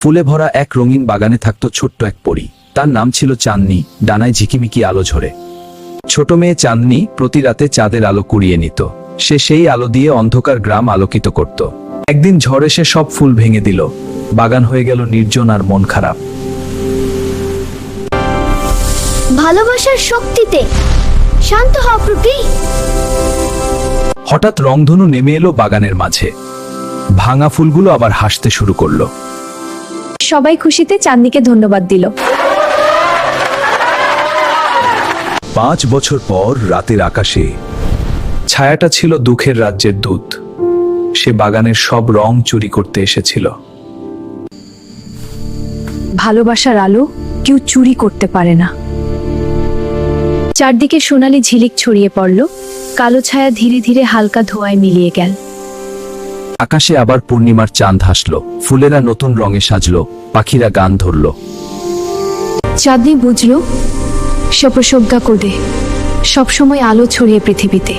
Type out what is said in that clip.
ফুলে ভরা এক রঙিন বাগানে থাকত ছোট্ট এক পরী। তার নাম ছিল চাঁদনি। ডানায় ঝিকিমিকি আলো ঝরে। ছোট মেয়ে চাঁদনি প্রতি রাতে চাঁদের আলো কুড়িয়ে নিত। সে সেই আলো দিয়ে অন্ধকার গ্রাম আলোকিত করত। একদিন ঝড় এসে সব ফুল ভেঙে দিল। বাগান হয়ে গেল নির্জন আর মন খারাপ। ভালোবাসার শক্তিতে শান্ত হও প্রতি। হঠাৎ রংধনু নেমে এলো বাগানের মাঝে। ভাঙা ফুলগুলো আবার হাসতে শুরু করলো। সবাই খুশিতে চাঁদনিকে ধন্যবাদ দিল। 5 বছর পর রাতের আকাশে ছায়াটা ছিল দুঃখের রাজ্যের দূত। সে বাগানের সব রং চুরি করতে এসেছিল। ভালোবাসার আলো কেউ চুরি করতে পারে না। চারদিকে সোনালি ঝিলিক ছড়িয়ে পড়ল। কালো ছায়া ধীরে ধীরে হালকা ধোঁয়ায় মিলিয়ে গেল। আকাশে আবার পূর্ণিমার চাঁদ হাসলো। ফুলেরা নতুন রঙে সাজলো। পাখিরা গান ধরল। চাঁদনি বুঝল, সপ্রসজ্ঞা করে সবসময় আলো ছড়িয়ে পৃথিবীতে।